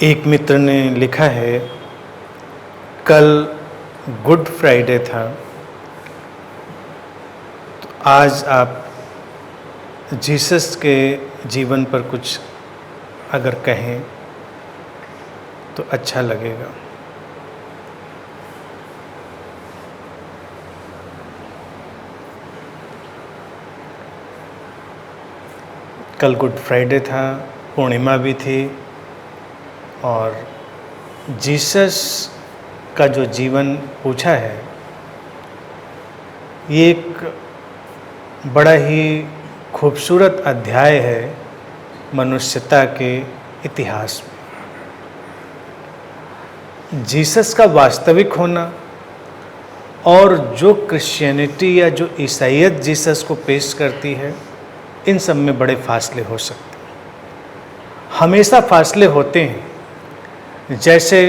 एक मित्र ने लिखा है, कल गुड फ्राइडे था, तो आज आप जीसस के जीवन पर कुछ अगर कहें तो अच्छा लगेगा। कल गुड फ्राइडे था, पूर्णिमा भी थी और जीसस का जो जीवन पूछा है ये एक बड़ा ही खूबसूरत अध्याय है मनुष्यता के इतिहास में। जीसस का वास्तविक होना और जो क्रिश्चियनिटी या जो ईसाईयत जीसस को पेश करती है, इन सब में बड़े फासले हो सकते हैं। हमेशा फासले होते हैं। जैसे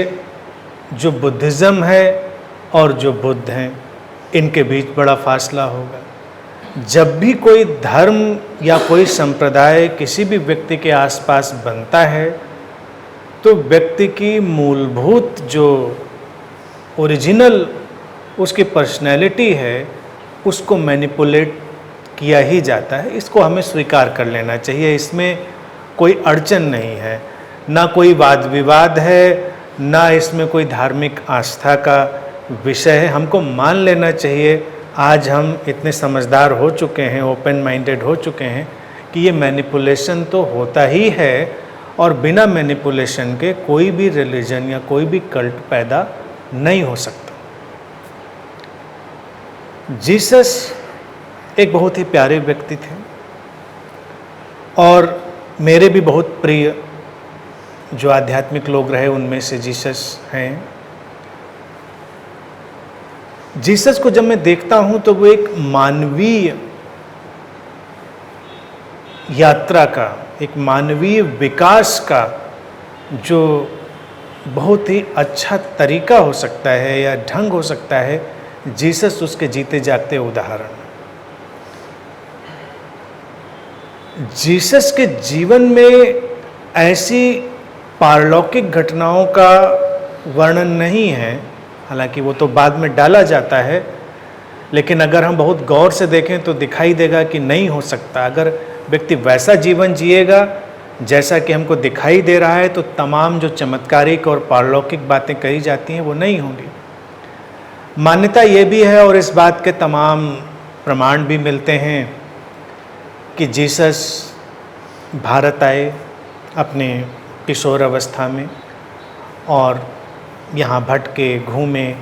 जो बुद्धिज़्म है और जो बुद्ध हैं, इनके बीच बड़ा फासला होगा। जब भी कोई धर्म या कोई संप्रदाय किसी भी व्यक्ति के आसपास बनता है तो व्यक्ति की मूलभूत जो ओरिजिनल उसकी पर्सनैलिटी है उसको मैनिपुलेट किया ही जाता है। इसको हमें स्वीकार कर लेना चाहिए। इसमें कोई अड़चन नहीं है, ना कोई वाद विवाद है, ना इसमें कोई धार्मिक आस्था का विषय है। हमको मान लेना चाहिए, आज हम इतने समझदार हो चुके हैं, ओपन माइंडेड हो चुके हैं कि ये मैनिपुलेशन तो होता ही है और बिना मैनिपुलेशन के कोई भी रिलीजन या कोई भी कल्ट पैदा नहीं हो सकता। जीसस एक बहुत ही प्यारे व्यक्ति थे और मेरे भी बहुत प्रिय जो आध्यात्मिक लोग रहे उनमें से जीसस हैं। जीसस को जब मैं देखता हूं तो वो एक मानवीय यात्रा का, एक मानवीय विकास का जो बहुत ही अच्छा तरीका हो सकता है या ढंग हो सकता है, जीसस उसके जीते जागते उदाहरण। जीसस के जीवन में ऐसी पारलौकिक घटनाओं का वर्णन नहीं है, हालांकि वो तो बाद में डाला जाता है, लेकिन अगर हम बहुत गौर से देखें तो दिखाई देगा कि नहीं हो सकता। अगर व्यक्ति वैसा जीवन जिएगा जैसा कि हमको दिखाई दे रहा है तो तमाम जो चमत्कारिक और पारलौकिक बातें कही जाती हैं वो नहीं होंगी। मान्यता ये भी है और इस बात के तमाम प्रमाण भी मिलते हैं कि जीसस भारत आए अपने किशोर अवस्था में और यहाँ भटके, घूमे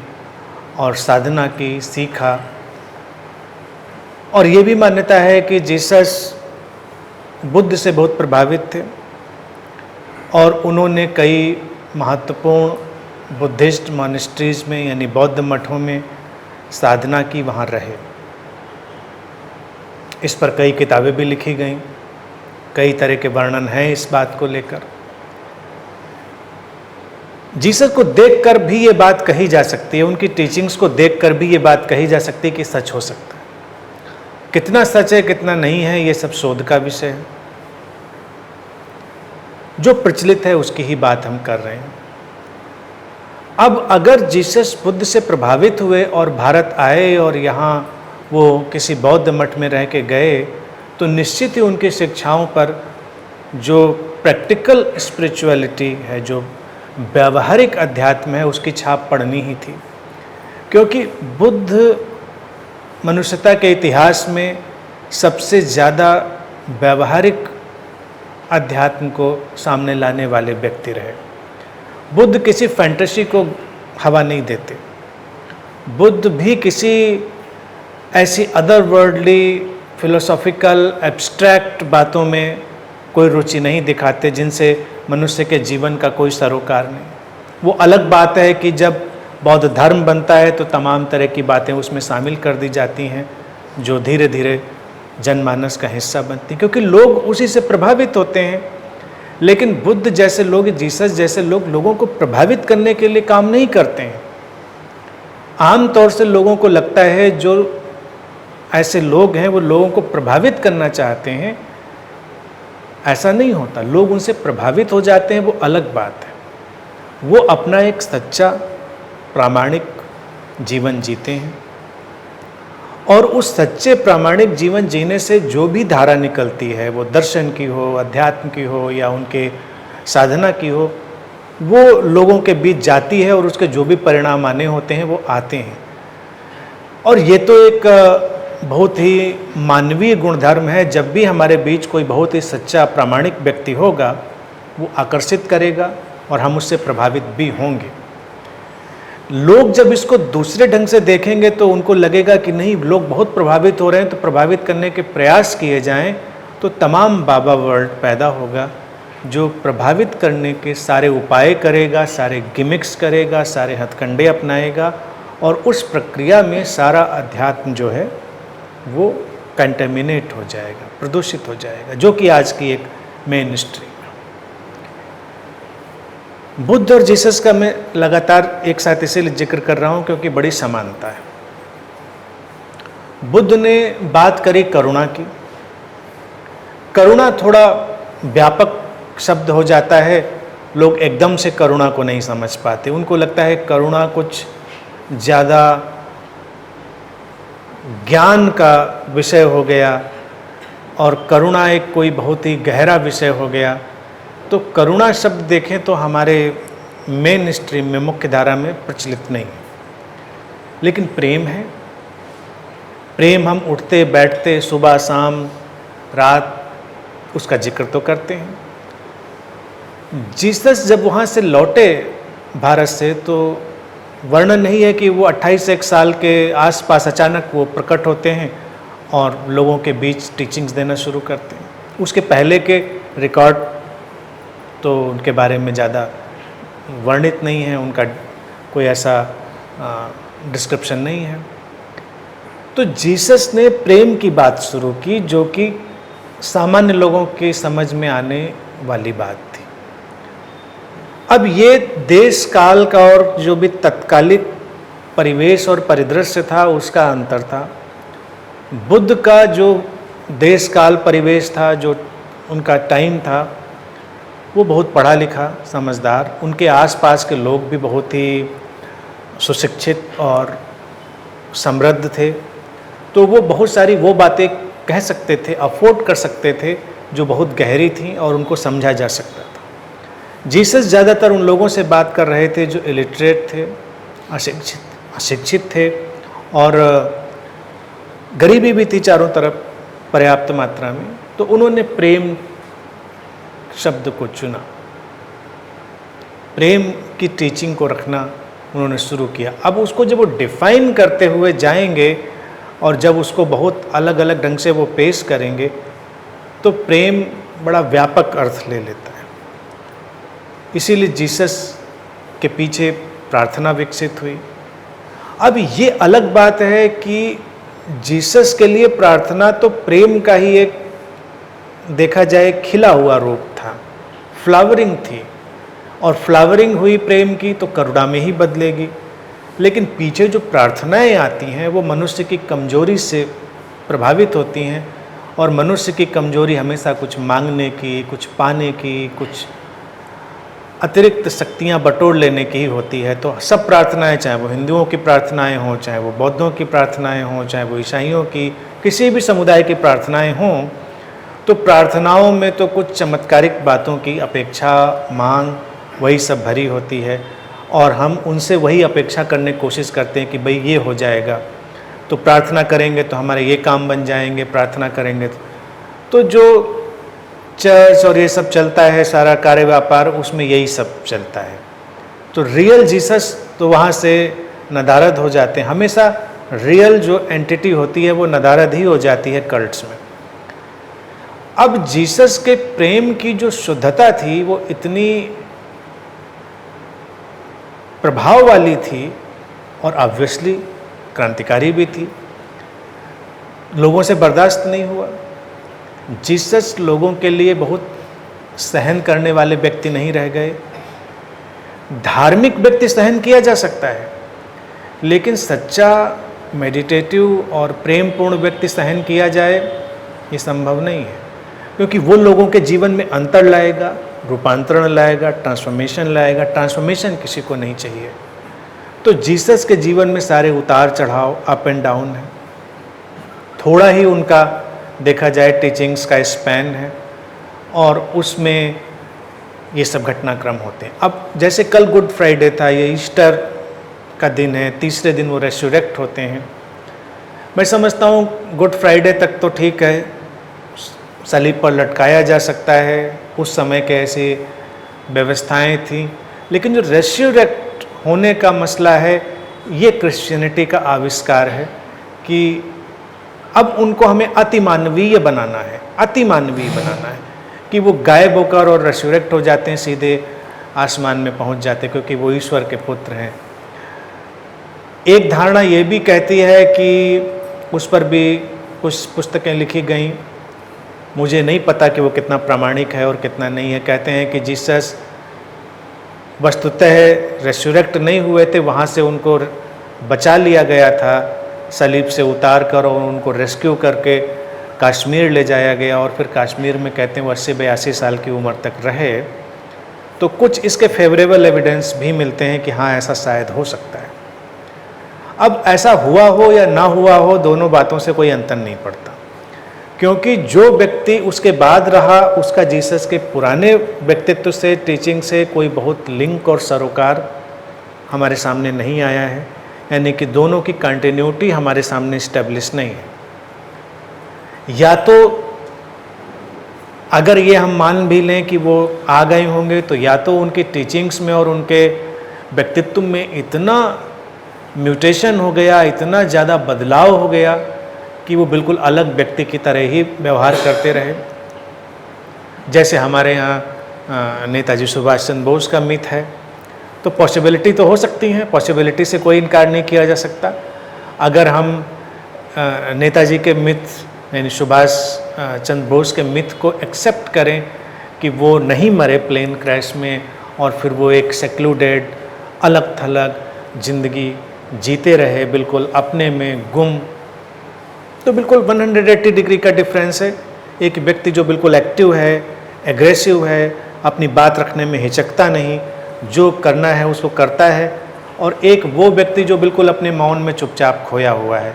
और साधना की, सीखा। और ये भी मान्यता है कि जीसस बुद्ध से बहुत प्रभावित थे और उन्होंने कई महत्वपूर्ण बुद्धिस्ट मॉनेस्ट्रीज़ में यानी बौद्ध मठों में साधना की, वहाँ रहे। इस पर कई किताबें भी लिखी गईं, कई तरह के वर्णन हैं इस बात को लेकर। जीसस को देखकर भी ये बात कही जा सकती है, उनकी टीचिंग्स को देखकर भी ये बात कही जा सकती है कि सच हो सकता है। कितना सच है कितना नहीं है ये सब शोध का विषय है। जो प्रचलित है उसकी ही बात हम कर रहे हैं। अब अगर जीसस बुद्ध से प्रभावित हुए और भारत आए और यहाँ वो किसी बौद्ध मठ में रह के गए तो निश्चित ही उनकी शिक्षाओं पर जो प्रैक्टिकल स्पिरिचुअलिटी है, जो व्यावहारिक अध्यात्म है, उसकी छाप पड़नी ही थी। क्योंकि बुद्ध मनुष्यता के इतिहास में सबसे ज़्यादा व्यावहारिक अध्यात्म को सामने लाने वाले व्यक्ति रहे। बुद्ध किसी फैंटेसी को हवा नहीं देते। बुद्ध भी किसी ऐसी अदर वर्ल्डली फिलोसॉफिकल एब्स्ट्रैक्ट बातों में कोई रुचि नहीं दिखाते जिनसे मनुष्य के जीवन का कोई सरोकार नहीं। वो अलग बात है कि जब बौद्ध धर्म बनता है तो तमाम तरह की बातें उसमें शामिल कर दी जाती हैं जो धीरे धीरे जनमानस का हिस्सा बनती हैं, क्योंकि लोग उसी से प्रभावित होते हैं। लेकिन बुद्ध जैसे लोग, जीसस जैसे लोग लोगों को प्रभावित करने के लिए काम नहीं करते हैं। आम तौर से लोगों को लगता है जो ऐसे लोग हैं वो लोगों को प्रभावित करना चाहते हैं। ऐसा नहीं होता, लोग उनसे प्रभावित हो जाते हैं, वो अलग बात है। वो अपना एक सच्चा प्रामाणिक जीवन जीते हैं, और उस सच्चे प्रामाणिक जीवन जीने से जो भी धारा निकलती है, वो दर्शन की हो, अध्यात्म की हो या उनके साधना की हो, वो लोगों के बीच जाती है और उसके जो भी परिणाम आने होते हैं वो आते हैं। और ये तो एक बहुत ही मानवीय गुणधर्म है, जब भी हमारे बीच कोई बहुत ही सच्चा प्रामाणिक व्यक्ति होगा वो आकर्षित करेगा और हम उससे प्रभावित भी होंगे। लोग जब इसको दूसरे ढंग से देखेंगे तो उनको लगेगा कि नहीं, लोग बहुत प्रभावित हो रहे हैं, तो प्रभावित करने के प्रयास किए जाएं, तो तमाम बाबा वर्ल्ड पैदा होगा जो प्रभावित करने के सारे उपाय करेगा, सारे गिमिक्स करेगा, सारे हथकंडे अपनाएगा, और उस प्रक्रिया में सारा अध्यात्म जो है वो कंटेमिनेट हो जाएगा, प्रदूषित हो जाएगा, जो कि आज की एक मेन स्ट्रीम है। बुद्ध और जीसस का मैं लगातार एक साथ इसीलिए जिक्र कर रहा हूँ क्योंकि बड़ी समानता है। बुद्ध ने बात करी करुणा की। करुणा थोड़ा व्यापक शब्द हो जाता है, लोग एकदम से करुणा को नहीं समझ पाते, उनको लगता है करुणा कुछ ज़्यादा ज्ञान का विषय हो गया और करुणा एक कोई बहुत ही गहरा विषय हो गया। तो करुणा शब्द देखें तो हमारे मेन स्ट्रीम में, मुख्य धारा में प्रचलित नहीं है, लेकिन प्रेम है। प्रेम हम उठते बैठते सुबह शाम रात उसका जिक्र तो करते हैं। जीसस जब वहाँ से लौटे भारत से, तो वर्णन नहीं है कि वो 28 साल के आसपास अचानक वो प्रकट होते हैं और लोगों के बीच टीचिंग्स देना शुरू करते हैं। उसके पहले के रिकॉर्ड तो उनके बारे में ज़्यादा वर्णित नहीं है, उनका कोई ऐसा डिस्क्रिप्शन नहीं है। तो जीसस ने प्रेम की बात शुरू की, जो कि सामान्य लोगों के समझ में आने वाली बात थी। अब ये देश काल का और जो भी तत्कालिक परिवेश और परिदृश्य था उसका अंतर था। बुद्ध का जो देश काल परिवेश था, जो उनका टाइम था, वो बहुत पढ़ा लिखा समझदार, उनके आसपास के लोग भी बहुत ही सुशिक्षित और समृद्ध थे, तो वो बहुत सारी वो बातें कह सकते थे, अफोर्ड कर सकते थे जो बहुत गहरी थी और उनको समझा जा सकता था। जीसस ज़्यादातर उन लोगों से बात कर रहे थे जो इलिटरेट थे, अशिक्षित थे, और गरीबी भी थी चारों तरफ पर्याप्त मात्रा में। तो उन्होंने प्रेम शब्द को चुना, प्रेम की टीचिंग को रखना उन्होंने शुरू किया। अब उसको जब वो डिफाइन करते हुए जाएंगे और जब उसको बहुत अलग अलग ढंग से वो पेश करेंगे, तो प्रेम बड़ा व्यापक अर्थ ले लेता है। इसीलिए जीसस के पीछे प्रार्थना विकसित हुई। अब ये अलग बात है कि जीसस के लिए प्रार्थना तो प्रेम का ही एक, देखा जाए, खिला हुआ रूप था, फ्लावरिंग थी, और फ्लावरिंग हुई प्रेम की तो करुणा में ही बदलेगी। लेकिन पीछे जो प्रार्थनाएं आती हैं वो मनुष्य की कमजोरी से प्रभावित होती हैं, और मनुष्य की कमजोरी हमेशा कुछ मांगने की, कुछ पाने की, कुछ अतिरिक्त शक्तियां बटोर लेने की ही होती है। तो सब प्रार्थनाएं, चाहे वो हिंदुओं की प्रार्थनाएं हों, चाहे वो बौद्धों की प्रार्थनाएं हों, चाहे वो ईसाइयों की, किसी भी समुदाय की प्रार्थनाएं हों, तो प्रार्थनाओं में तो कुछ चमत्कारिक बातों की अपेक्षा, मांग, वही सब भरी होती है, और हम उनसे वही अपेक्षा करने की कोशिश करते हैं कि भाई ये हो जाएगा, तो प्रार्थना करेंगे तो हमारे ये काम बन जाएंगे, प्रार्थना करेंगे तो जो चर्च और ये सब चलता है, सारा कार्य व्यापार, उसमें यही सब चलता है। तो रियल जीसस तो वहाँ से नदारद हो जाते हैं। हमेशा रियल जो एंटिटी होती है वो नदारद ही हो जाती है कल्ट्स में। अब जीसस के प्रेम की जो शुद्धता थी वो इतनी प्रभाव वाली थी और ऑब्वियसली क्रांतिकारी भी थी, लोगों से बर्दाश्त नहीं हुआ। जीसस लोगों के लिए बहुत सहन करने वाले व्यक्ति नहीं रह गए। धार्मिक व्यक्ति सहन किया जा सकता है, लेकिन सच्चा मेडिटेटिव और प्रेमपूर्ण व्यक्ति सहन किया जाए, ये संभव नहीं है, क्योंकि वो लोगों के जीवन में अंतर लाएगा, रूपांतरण लाएगा, ट्रांसफॉर्मेशन लाएगा। ट्रांसफॉर्मेशन किसी को नहीं चाहिए। तो जीसस के जीवन में सारे उतार चढ़ाव, अप एंड डाउन है। थोड़ा ही उनका देखा जाए टीचिंग्स का स्पैन है और उसमें ये सब घटनाक्रम होते हैं। अब जैसे कल गुड फ्राइडे था, ये ईस्टर का दिन है, तीसरे दिन वो रेस्यूरेक्ट होते हैं। मैं समझता हूँ गुड फ्राइडे तक तो ठीक है, सलीब पर लटकाया जा सकता है, उस समय के ऐसी व्यवस्थाएं थी। लेकिन जो रेस्यूरेक्ट होने का मसला है, ये क्रिश्चियनिटी का आविष्कार है कि अब उनको हमें अतिमानवीय बनाना है, अतिमानवीय बनाना है कि वो गायब होकर और रेस्यूरेक्ट हो जाते हैं, सीधे आसमान में पहुंच जाते हैं क्योंकि वो ईश्वर के पुत्र हैं। एक धारणा ये भी कहती है कि उस पर भी कुछ पुस्तकें लिखी गई, मुझे नहीं पता कि वो कितना प्रामाणिक है और कितना नहीं है। कहते हैं कि जीसस वस्तुतः रेस्यूरेक्ट नहीं हुए थे, वहाँ से उनको बचा लिया गया था, सलीब से उतार कर और उनको रेस्क्यू करके कश्मीर ले जाया गया और फिर कश्मीर में कहते हैं वो 80-82 साल की उम्र तक रहे। तो कुछ इसके फेवरेबल एविडेंस भी मिलते हैं कि हाँ, ऐसा शायद हो सकता है। अब ऐसा हुआ हो या ना हुआ हो, दोनों बातों से कोई अंतर नहीं पड़ता, क्योंकि जो व्यक्ति उसके बाद रहा उसका जीसस के पुराने व्यक्तित्व से, टीचिंग से कोई बहुत लिंक और सरोकार हमारे सामने नहीं आया है। यानी कि दोनों की कंटिन्यूटी हमारे सामने इस्टेब्लिश नहीं है। या तो अगर ये हम मान भी लें कि वो आ गए होंगे, तो या तो उनकी टीचिंग्स में और उनके व्यक्तित्व में इतना म्यूटेशन हो गया, इतना ज़्यादा बदलाव हो गया कि वो बिल्कुल अलग व्यक्ति की तरह ही व्यवहार करते रहे। जैसे हमारे यहाँ नेताजी सुभाष चंद्र बोस का मिथ है, तो पॉसिबिलिटी तो हो सकती है, पॉसिबिलिटी से कोई इनकार नहीं किया जा सकता। अगर हम नेताजी के मिथ यानी सुभाष चंद्र बोस के मिथ को एक्सेप्ट करें कि वो नहीं मरे प्लेन क्रैश में और फिर वो एक सेक्लूडेड अलग थलग जिंदगी जीते रहे, बिल्कुल अपने में गुम, तो बिल्कुल 180 डिग्री का डिफरेंस है। एक व्यक्ति जो बिल्कुल एक्टिव है, एग्रेसिव है, अपनी बात रखने में हिचकता नहीं, जो करना है उसको करता है, और एक वो व्यक्ति जो बिल्कुल अपने मौन में चुपचाप खोया हुआ है,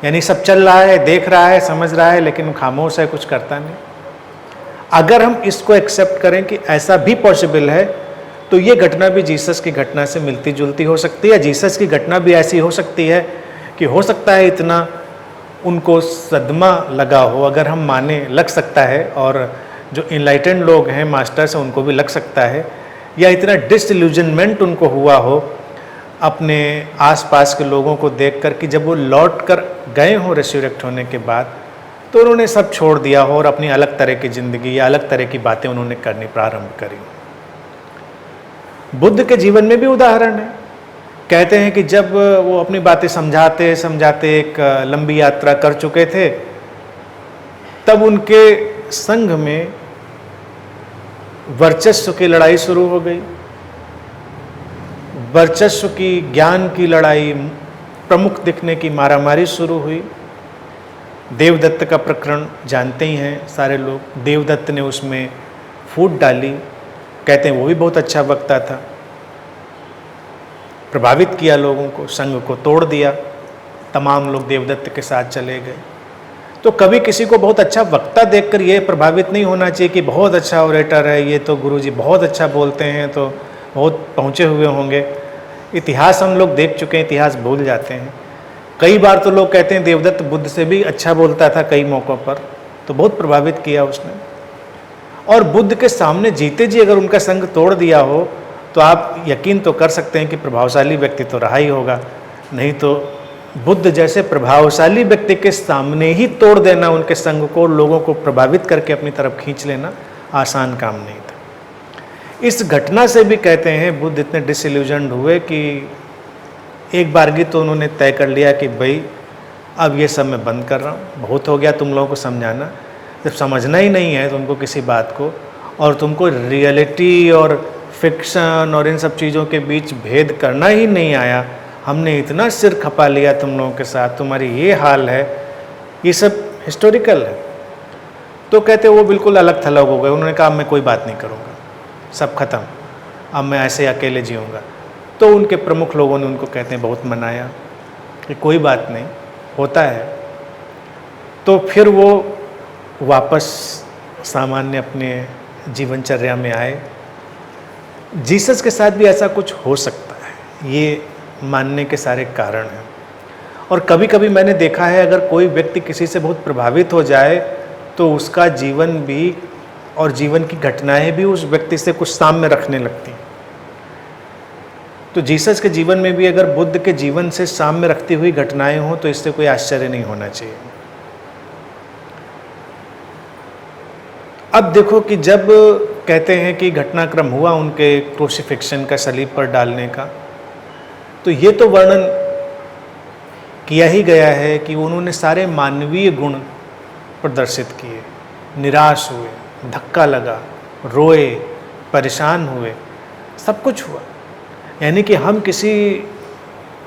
यानी सब चल रहा है, देख रहा है, समझ रहा है, लेकिन खामोश है, कुछ करता नहीं। अगर हम इसको एक्सेप्ट करें कि ऐसा भी पॉसिबल है, तो ये घटना भी जीसस की घटना से मिलती जुलती हो सकती है। जीसस की घटना भी ऐसी हो सकती है कि हो सकता है इतना उनको सदमा लगा हो, अगर हम माने लग सकता है, और जो इनलाइटेंड लोग हैं, मास्टर्स हैं, उनको भी लग सकता है, या इतना डिसइल्यूजनमेंट उनको हुआ हो अपने आसपास के लोगों को देखकर कि जब वो लौट कर गए हों रेस्यूरेक्ट होने के बाद, तो उन्होंने सब छोड़ दिया हो और अपनी अलग तरह की ज़िंदगी या अलग तरह की बातें उन्होंने करनी प्रारंभ करी। बुद्ध के जीवन में भी उदाहरण है। कहते हैं कि जब वो अपनी बातें समझाते समझाते एक लंबी यात्रा कर चुके थे, तब उनके संघ में वर्चस्व की लड़ाई शुरू हो गई। वर्चस्व की, ज्ञान की लड़ाई, प्रमुख दिखने की मारामारी शुरू हुई। देवदत्त का प्रकरण जानते ही हैं सारे लोग। देवदत्त ने उसमें फूट डाली। कहते हैं वो भी बहुत अच्छा वक्ता था, प्रभावित किया लोगों को, संघ को तोड़ दिया। तमाम लोग देवदत्त के साथ चले गए। तो कभी किसी को बहुत अच्छा वक्ता देखकर ये प्रभावित नहीं होना चाहिए कि बहुत अच्छा ओरेटर है, ये तो गुरुजी बहुत अच्छा बोलते हैं, तो बहुत पहुँचे हुए होंगे। इतिहास हम लोग देख चुके हैं, इतिहास भूल जाते हैं। कई बार तो लोग कहते हैं देवदत्त बुद्ध से भी अच्छा बोलता था कई मौक़ों पर, तो बहुत प्रभावित किया उसने। और बुद्ध के सामने जीते जी अगर उनका संग तोड़ दिया हो, तो आप यकीन तो कर सकते हैं कि प्रभावशाली व्यक्ति तो रहा ही होगा। नहीं तो बुद्ध जैसे प्रभावशाली व्यक्ति के सामने ही तोड़ देना उनके संग को, लोगों को प्रभावित करके अपनी तरफ खींच लेना आसान काम नहीं था। इस घटना से भी कहते हैं बुद्ध इतने डिसइल्यूजन्ड हुए कि एक बारगी तो उन्होंने तय कर लिया कि भाई अब ये सब मैं बंद कर रहा हूँ, बहुत हो गया तुम लोगों को समझाना। जब समझना ही नहीं है तुमको किसी बात को, और तुमको रियलिटी और फिक्शन और इन सब चीज़ों के बीच भेद करना ही नहीं आया, हमने इतना सिर खपा लिया तुम लोगों के साथ, तुम्हारी ये हाल है, ये सब हिस्टोरिकल है। तो कहते वो बिल्कुल अलग थलग हो गए। उन्होंने कहा मैं कोई बात नहीं करूँगा, सब खत्म, अब मैं ऐसे अकेले जीऊँगा। तो उनके प्रमुख लोगों ने उनको कहते हैं बहुत मनाया कि कोई बात नहीं, होता है। तो फिर वो वापस सामान्य अपने जीवनचर्या में आए। जीसस के साथ भी ऐसा कुछ हो सकता है, ये मानने के सारे कारण हैं। और कभी कभी मैंने देखा है, अगर कोई व्यक्ति किसी से बहुत प्रभावित हो जाए तो उसका जीवन भी और जीवन की घटनाएं भी उस व्यक्ति से कुछ साम्य रखने लगती हैं। तो जीसस के जीवन में भी अगर बुद्ध के जीवन से साम्य रखती हुई घटनाएं हों तो इससे कोई आश्चर्य नहीं होना चाहिए। अब देखो कि जब कहते हैं कि घटनाक्रम हुआ उनके क्रूसिफिक्शन का, सलीब पर डालने का, तो ये तो वर्णन किया ही गया है कि उन्होंने सारे मानवीय गुण प्रदर्शित किए। निराश हुए, धक्का लगा, रोए, परेशान हुए, सब कुछ हुआ। यानी कि हम किसी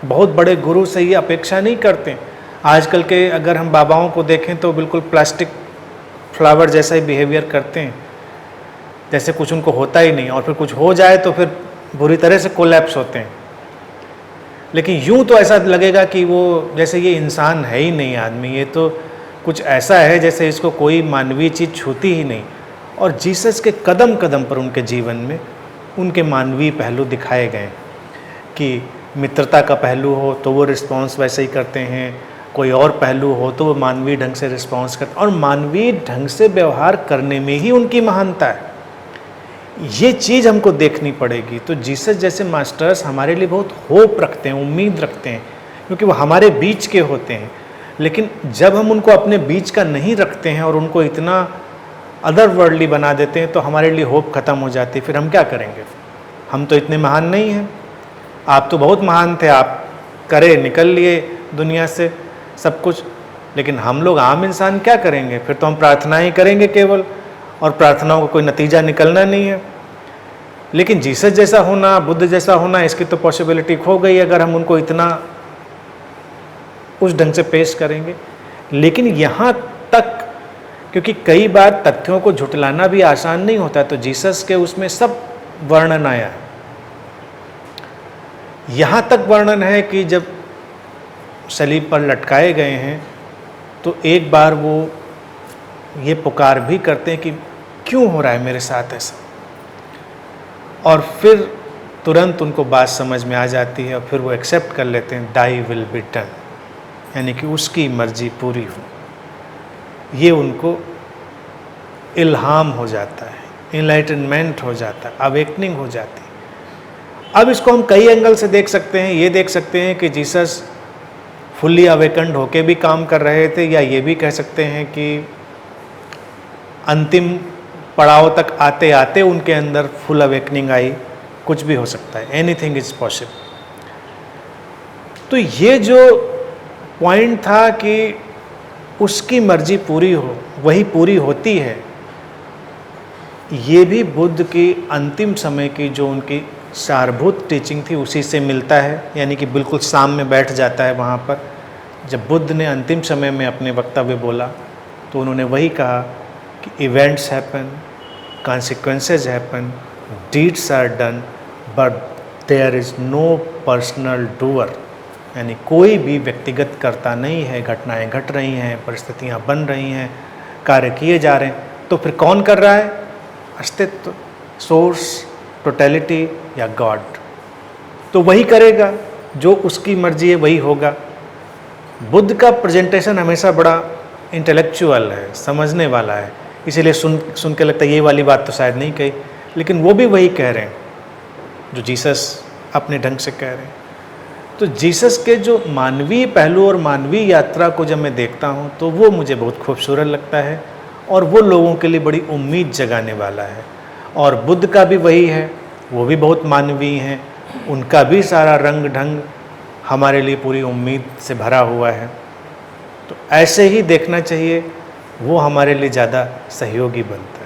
बहुत बड़े गुरु से ये अपेक्षा नहीं करते। आजकल के अगर हम बाबाओं को देखें तो बिल्कुल प्लास्टिक फ्लावर जैसा ही बिहेवियर करते हैं, जैसे कुछ उनको होता ही नहीं, और फिर कुछ हो जाए तो फिर बुरी तरह से कोलैप्स होते हैं। लेकिन यूं तो ऐसा लगेगा कि वो जैसे ये इंसान है ही नहीं आदमी, ये तो कुछ ऐसा है जैसे इसको कोई मानवीय चीज़ छूती ही नहीं। और जीसस के कदम कदम पर उनके जीवन में उनके मानवीय पहलू दिखाए गए कि मित्रता का पहलू हो तो वो रिस्पॉन्स वैसे ही करते हैं, कोई और पहलू हो तो वो मानवीय ढंग से रिस्पॉन्स करते हैं, और मानवीय ढंग से व्यवहार करने में ही उनकी महानता है। ये चीज़ हमको देखनी पड़ेगी। तो जीसस जैसे मास्टर्स हमारे लिए बहुत होप रखते हैं, उम्मीद रखते हैं, क्योंकि वो हमारे बीच के होते हैं। लेकिन जब हम उनको अपने बीच का नहीं रखते हैं और उनको इतना अदर वर्ल्डली बना देते हैं तो हमारे लिए होप खत्म हो जाती है। फिर हम क्या करेंगे? हम तो इतने महान नहीं हैं, आप तो बहुत महान थे, आप करे निकल लिए दुनिया से सब कुछ, लेकिन हम लोग आम इंसान क्या करेंगे? फिर तो हम प्रार्थनाएं करेंगे केवल, और प्रार्थनाओं का कोई नतीजा निकलना नहीं है। लेकिन जीसस जैसा होना, बुद्ध जैसा होना, इसकी तो पॉसिबिलिटी खो गई अगर हम उनको इतना उस ढंग से पेश करेंगे। लेकिन यहाँ तक, क्योंकि कई बार तथ्यों को झुटलाना भी आसान नहीं होता, तो जीसस के उसमें सब वर्णन आया। यहाँ तक वर्णन है कि जब सलीब पर लटकाए गए हैं तो एक बार वो ये पुकार भी करते हैं कि क्यों हो रहा है मेरे साथ ऐसा, और फिर तुरंत उनको बात समझ में आ जाती है और फिर वो एक्सेप्ट कर लेते हैं, दाई विल बी डन, यानी कि उसकी मर्जी पूरी हो। ये उनको इल्हाम हो जाता है, इनलाइटनमेंट हो जाता है, अवेकनिंग हो जाती है। अब इसको हम कई एंगल से देख सकते हैं। ये देख सकते हैं कि जीसस फुल्ली अवेकन्ड होके भी काम कर रहे थे, या ये भी कह सकते हैं कि अंतिम पड़ाव तक आते आते उनके अंदर फुल अवेकनिंग आई। कुछ भी हो सकता है, एनीथिंग इज पॉसिबल। तो ये जो पॉइंट था कि उसकी मर्जी पूरी हो, वही पूरी होती है, ये भी बुद्ध की अंतिम समय की जो उनकी सारभूत टीचिंग थी उसी से मिलता है। यानी कि बिल्कुल सामने बैठ जाता है वहाँ पर। जब बुद्ध ने अंतिम समय में अपने वक्तव्य बोला तो उन्होंने वही कहा कि events happen, consequences happen, deeds are done, but there is no personal doer। यानी कोई भी व्यक्तिगत कर्ता नहीं है। घटनाएं घट रही हैं, परिस्थितियां बन रही हैं, कार्य किए जा रहे हैं, तो फिर कौन कर रहा है? अस्तित्व, सोर्स, टोटलिटी या गॉड। तो वही करेगा, जो उसकी मर्जी है वही होगा। बुद्ध का प्रेजेंटेशन हमेशा बड़ा इंटेलेक्चुअल है, समझने वाला है, इसीलिए सुन के लगता है ये वाली बात तो शायद नहीं कही, लेकिन वो भी वही कह रहे हैं जो जीसस अपने ढंग से कह रहे हैं। तो जीसस के जो मानवीय पहलू और मानवीय यात्रा को जब मैं देखता हूँ तो वो मुझे बहुत खूबसूरत लगता है, और वो लोगों के लिए बड़ी उम्मीद जगाने वाला है। और बुद्ध का भी वही है, वो भी बहुत मानवीय हैं, उनका भी सारा रंग ढंग हमारे लिए पूरी उम्मीद से भरा हुआ है। तो ऐसे ही देखना चाहिए, वो हमारे लिए ज़्यादा सहयोगी बनता है।